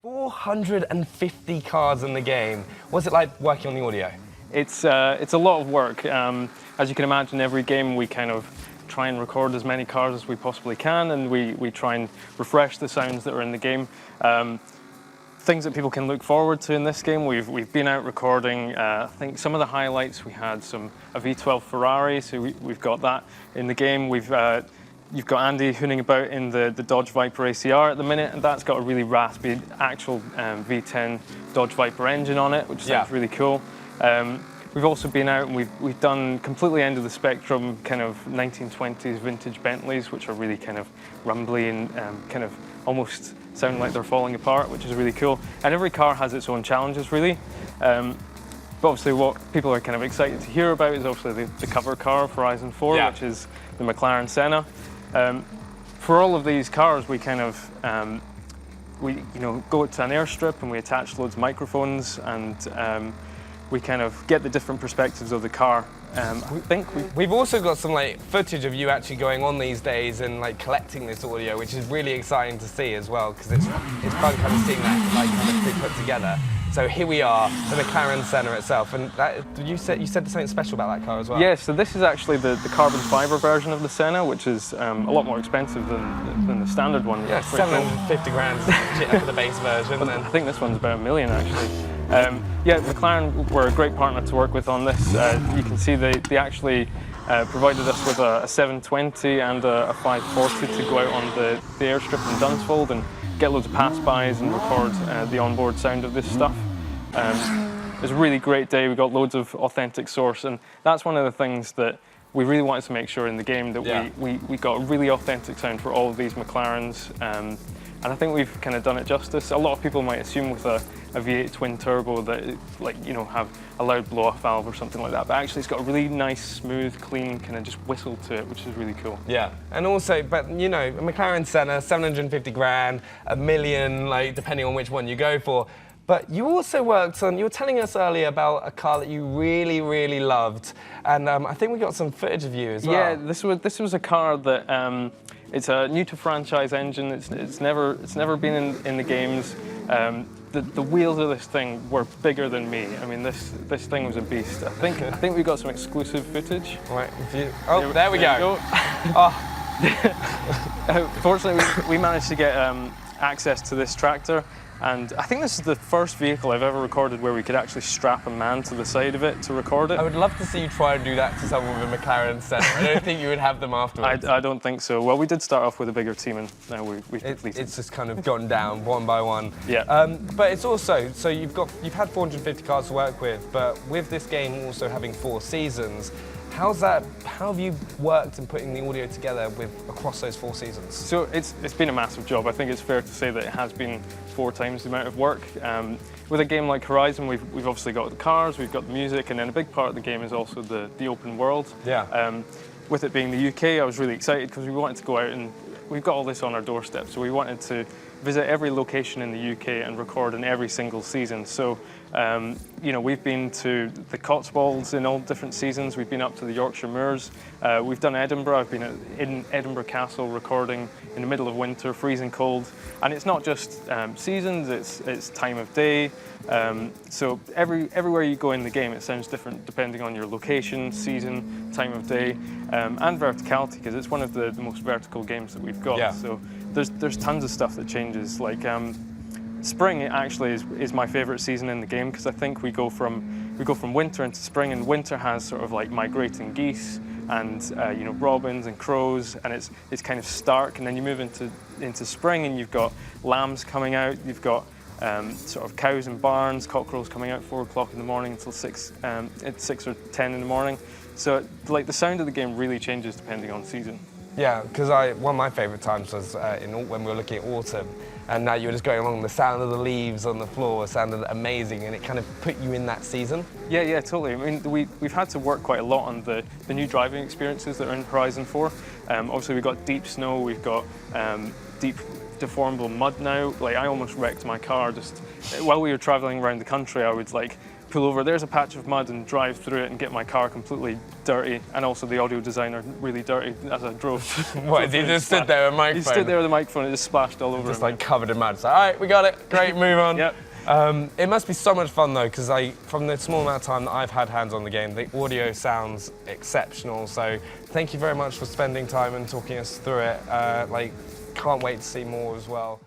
450 cars in the game. What's it like working on the audio? It's a lot of work. As you can imagine, every game we kind of try and record as many cars as we possibly can, and we try and refresh the sounds that are in the game. Things that people can look forward to in this game, we've been out recording, I think some of the highlights, we had a V12 Ferrari, so we've got that in the game. You've got Andy hooning about in the Dodge Viper ACR at the minute, and that's got a really raspy actual V10 Dodge Viper engine on it, which sounds really cool. We've also been out and we've done completely end of the spectrum kind of 1920s vintage Bentleys, which are really kind of rumbly and kind of almost sound like they're falling apart, which is really cool. And every car has its own challenges, really. But obviously what people are kind of excited to hear about is obviously the cover car of Horizon 4, which is the McLaren Senna. For all of these cars, we kind of we go to an airstrip and we attach loads of microphones, and we kind of get the different perspectives of the car. I think we've also got some like footage of you actually going on these days and like collecting this audio, which is really exciting to see as well, because it's fun kind of seeing that like kind of be put together. So here we are, the McLaren Senna itself, and you said something special about that car as well. Yeah, so this is actually the carbon fiber version of the Senna, which is a lot more expensive than the standard one. Yeah, 750 grand for the base version. Well, I think this one's about $1 million actually. Yeah, McLaren were a great partner to work with on this. You can see they actually provided us with a 720 and a 540 to go out on the airstrip in Dunsfold and get loads of pass-bys and record the onboard sound of this stuff. It was a really great day. We got loads of authentic source, and that's one of the things that we really wanted to make sure in the game, that we got a really authentic sound for all of these McLarens. And I think we've kind of done it justice. A lot of people might assume with a V8 twin turbo that it, have a loud blow-off valve or something like that, but actually it's got a really nice, smooth, clean kind of just whistle to it, which is really cool. Yeah, and also, but a McLaren Senna, 750 grand, $1 million, like depending on which one you go for. But you also worked on, you were telling us earlier about a car that you really, really loved, and I think we got some footage of you as well. Yeah, this was a car that it's a new to franchise engine. It's never been in the games. The wheels of this thing were bigger than me. I mean, this thing was a beast. I think we got some exclusive footage. Right. There we go. Fortunately, we managed to get access to this tractor. And I think this is the first vehicle I've ever recorded where we could actually strap a man to the side of it to record it. I would love to see you try and do that to someone with a McLaren Senna. I don't think you would have them afterwards. I don't think so. Well, we did start off with a bigger team, and now we've completed. It's just kind of gone down one by one. Yeah. But it's also, so you've had 450 cars to work with, but with this game also having 4 seasons, how have you worked in putting the audio together across those 4 seasons? So it's been a massive job. I think it's fair to say that it has been 4 times the amount of work. With a game like Horizon, we've obviously got the cars, we've got the music, and then a big part of the game is also the open world. Yeah. With it being the UK, I was really excited because we wanted to go out and we've got all this on our doorstep. So we wanted to visit every location in the UK and record in every single season. So, we've been to the Cotswolds in all different seasons. We've been up to the Yorkshire Moors. We've done Edinburgh. I've been in Edinburgh Castle recording in the middle of winter, freezing cold. And it's not just seasons, it's time of day. So everywhere you go in the game, it sounds different depending on your location, season, time of day, and verticality, because it's one of the most vertical games that we've got. Yeah. So there's tons of stuff that changes. Like spring actually is my favorite season in the game, because I think we go from winter into spring, and winter has sort of like migrating geese and robins and crows, and it's kind of stark, and then you move into spring and you've got lambs coming out, you've got sort of cows in barns, cockerels coming out 4 o'clock in the morning until 6 or 10 in the morning. So like the sound of the game really changes depending on season. Yeah, because one of my favourite times was when we were looking at autumn, and now you were just going along, the sound of the leaves on the floor sounded amazing, and it kind of put you in that season. Yeah, totally. I mean, we've had to work quite a lot on the new driving experiences that are in Horizon 4. Obviously, we've got deep snow, we've got deep deformable mud now. Like, I almost wrecked my car just while we were travelling around the country. I would like pull over, there's a patch of mud, and drive through it and get my car completely dirty, and also the audio designer really dirty as I drove. What, he just stood there with a microphone? He stood there with a microphone, it just splashed all over just him. like covered in mud. So, all right, we got it. Great, move on. Yep. It must be so much fun though, because from the small amount of time that I've had hands on the game, the audio sounds exceptional. So thank you very much for spending time and talking us through it. Can't wait to see more as well.